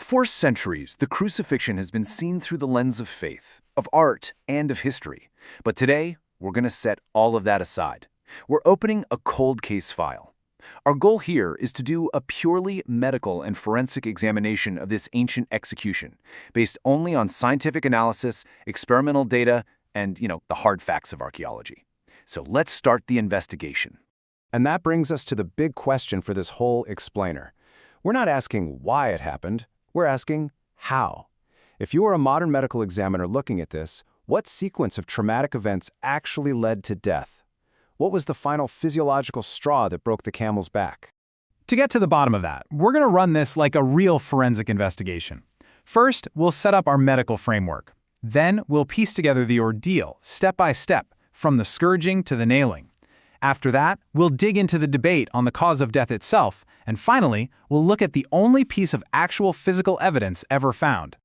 For centuries, the crucifixion has been seen through the lens of faith, of art, and of history. But today, we're going to set all of that aside. We're opening a cold case file. Our goal here is to do a purely medical and forensic examination of this ancient execution, based only on scientific analysis, experimental data, and, the hard facts of archaeology. So let's start the investigation. And that brings us to the big question for this whole explainer. We're not asking why it happened, we're asking how. If you were a modern medical examiner looking at this, what sequence of traumatic events actually led to death? What was the final physiological straw that broke the camel's back? To get to the bottom of that, we're going to run this like a real forensic investigation. First, we'll set up our medical framework. Then, we'll piece together the ordeal, step by step, from the scourging to the nailing. After that, we'll dig into the debate on the cause of death itself, and finally, we'll look at the only piece of actual physical evidence ever found.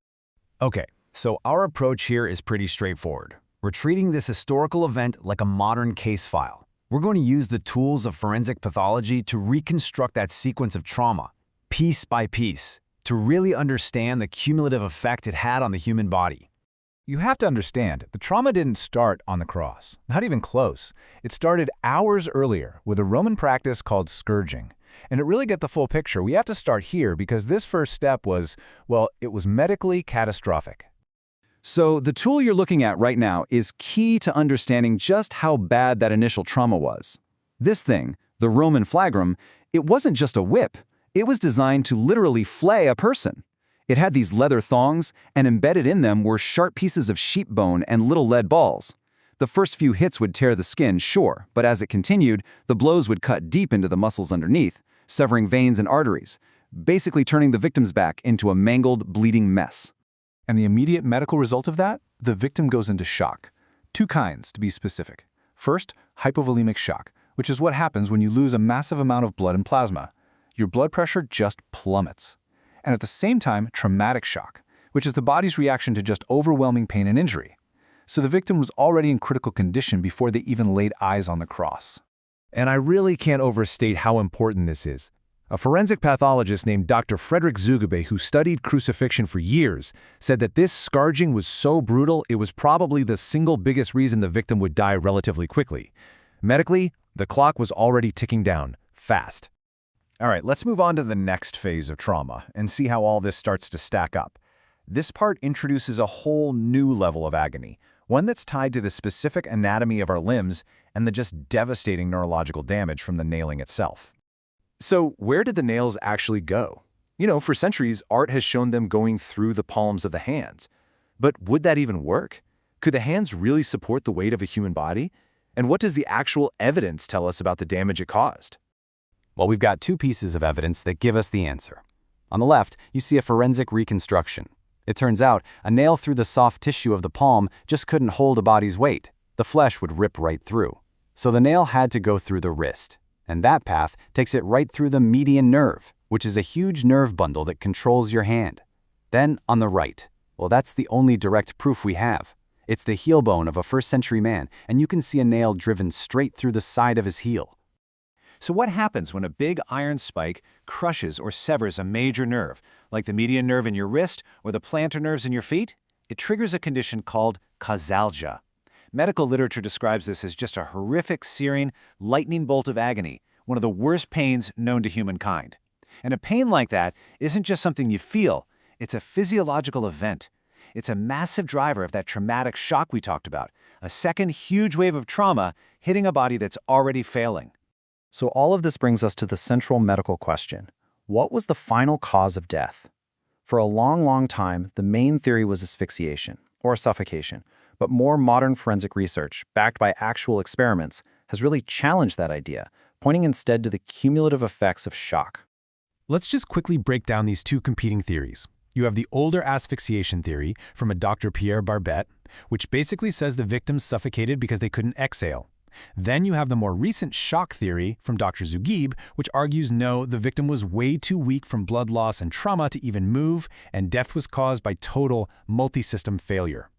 Okay, so our approach here is pretty straightforward. We're treating this historical event like a modern case file. We're going to use the tools of forensic pathology to reconstruct that sequence of trauma, piece by piece, to really understand the cumulative effect it had on the human body. You have to understand, the trauma didn't start on the cross, not even close. It started hours earlier with a Roman practice called scourging. And to really get the full picture, we have to start here because this first step was, well, it was medically catastrophic. So the tool you're looking at right now is key to understanding just how bad that initial trauma was. This thing, the Roman flagrum, it wasn't just a whip. It was designed to literally flay a person. It had these leather thongs, and embedded in them were sharp pieces of sheep bone and little lead balls. The first few hits would tear the skin, sure, but as it continued, the blows would cut deep into the muscles underneath, severing veins and arteries, basically turning the victim's back into a mangled, bleeding mess. And the immediate medical result of that? The victim goes into shock. Two kinds, to be specific. First, hypovolemic shock, which is what happens when you lose a massive amount of blood and plasma. Your blood pressure just plummets. And at the same time, traumatic shock, which is the body's reaction to just overwhelming pain and injury. So the victim was already in critical condition before they even laid eyes on the cross. And I really can't overstate how important this is. A forensic pathologist named Dr. Frederick Zugebe, who studied crucifixion for years, said that this scourging was so brutal it was probably the single biggest reason the victim would die relatively quickly. Medically, the clock was already ticking down, fast. All right, let's move on to the next phase of trauma and see how all this starts to stack up. This part introduces a whole new level of agony, one that's tied to the specific anatomy of our limbs and the just devastating neurological damage from the nailing itself. So where did the nails actually go? For centuries, art has shown them going through the palms of the hands. But would that even work? Could the hands really support the weight of a human body? And what does the actual evidence tell us about the damage it caused? Well, we've got two pieces of evidence that give us the answer. On the left, you see a forensic reconstruction. It turns out a nail through the soft tissue of the palm just couldn't hold a body's weight. The flesh would rip right through. So the nail had to go through the wrist. And that path takes it right through the median nerve, which is a huge nerve bundle that controls your hand. Then on the right, well, that's the only direct proof we have. It's the heel bone of a first-century man, and you can see a nail driven straight through the side of his heel. So what happens when a big iron spike crushes or severs a major nerve, like the median nerve in your wrist or the plantar nerves in your feet? It triggers a condition called causalgia. Medical literature describes this as just a horrific, searing, lightning bolt of agony, one of the worst pains known to humankind. And a pain like that isn't just something you feel, it's a physiological event. It's a massive driver of that traumatic shock we talked about, a second huge wave of trauma hitting a body that's already failing. So all of this brings us to the central medical question. What was the final cause of death? For a long time, the main theory was asphyxiation, or suffocation, but more modern forensic research, backed by actual experiments, has really challenged that idea, pointing instead to the cumulative effects of shock. Let's just quickly break down these two competing theories. You have the older asphyxiation theory from a Dr. Pierre Barbet, which basically says the victims suffocated because they couldn't exhale. Then you have the more recent shock theory from Dr. Zugebe, which argues no, the victim was way too weak from blood loss and trauma to even move, and death was caused by total multi-system failure.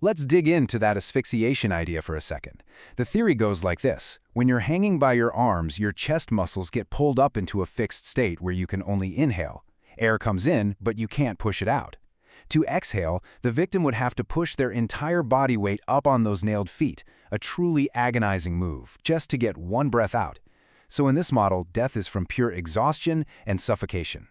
Let's dig into that asphyxiation idea for a second. The theory goes like this. When you're hanging by your arms, your chest muscles get pulled up into a fixed state where you can only inhale. Air comes in, but you can't push it out. To exhale, the victim would have to push their entire body weight up on those nailed feet, a truly agonizing move, just to get one breath out. So in this model, death is from pure exhaustion and suffocation.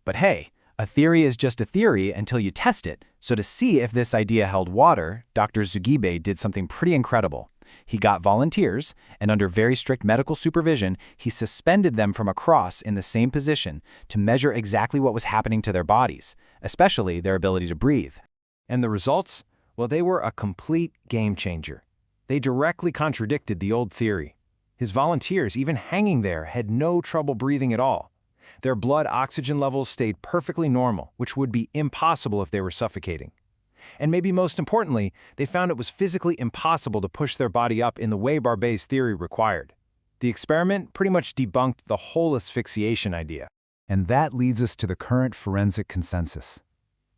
But hey, a theory is just a theory until you test it. So to see if this idea held water, Dr. Zugibe did something pretty incredible. He got volunteers, and under very strict medical supervision, he suspended them from a cross in the same position to measure exactly what was happening to their bodies, especially their ability to breathe. And the results? Well, they were a complete game changer. They directly contradicted the old theory. His volunteers, even hanging there, had no trouble breathing at all. Their blood oxygen levels stayed perfectly normal, which would be impossible if they were suffocating. And maybe most importantly, they found it was physically impossible to push their body up in the way Barbet's theory required. The experiment pretty much debunked the whole asphyxiation idea. And that leads us to the current forensic consensus.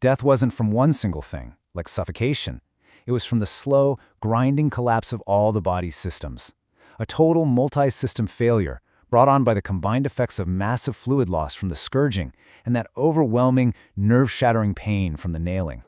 Death wasn't from one single thing, like suffocation. It was from the slow, grinding collapse of all the body's systems. A total multi-system failure brought on by the combined effects of massive fluid loss from the scourging and that overwhelming, nerve-shattering pain from the nailing.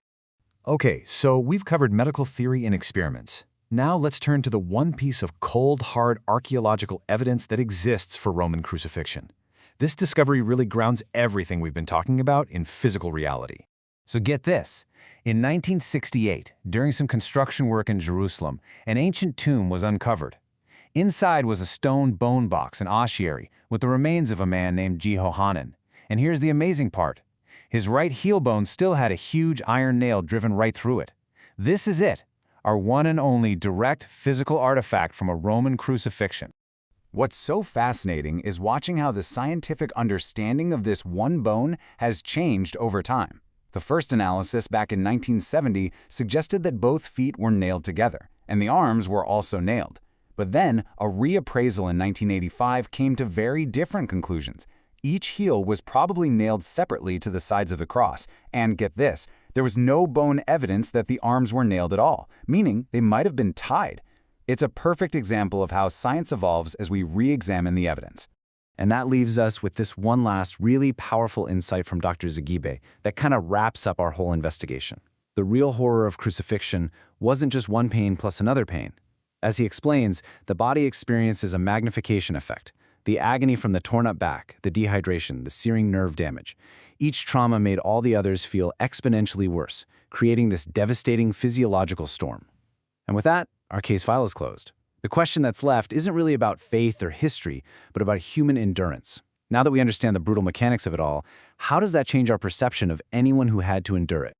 Okay, so we've covered medical theory and experiments. Now let's turn to the one piece of cold, hard archaeological evidence that exists for Roman crucifixion. This discovery really grounds everything we've been talking about in physical reality. So get this. In 1968, during some construction work in Jerusalem, an ancient tomb was uncovered. Inside was a stone bone box, an ossuary, with the remains of a man named Jehohanan. And here's the amazing part. His right heel bone still had a huge iron nail driven right through it. This is it, our one and only direct physical artifact from a Roman crucifixion. What's so fascinating is watching how the scientific understanding of this one bone has changed over time. The first analysis back in 1970 suggested that both feet were nailed together, and the arms were also nailed. But then, a reappraisal in 1985 came to very different conclusions. Each heel was probably nailed separately to the sides of the cross, and get this, there was no bone evidence that the arms were nailed at all, meaning they might have been tied. It's a perfect example of how science evolves as we re-examine the evidence. And that leaves us with this one last really powerful insight from Dr. Zugibe that kind of wraps up our whole investigation. The real horror of crucifixion wasn't just one pain plus another pain. As he explains, the body experiences a magnification effect. The agony from the torn-up back, the dehydration, the searing nerve damage. Each trauma made all the others feel exponentially worse, creating this devastating physiological storm. And with that, our case file is closed. The question that's left isn't really about faith or history, but about human endurance. Now that we understand the brutal mechanics of it all, how does that change our perception of anyone who had to endure it?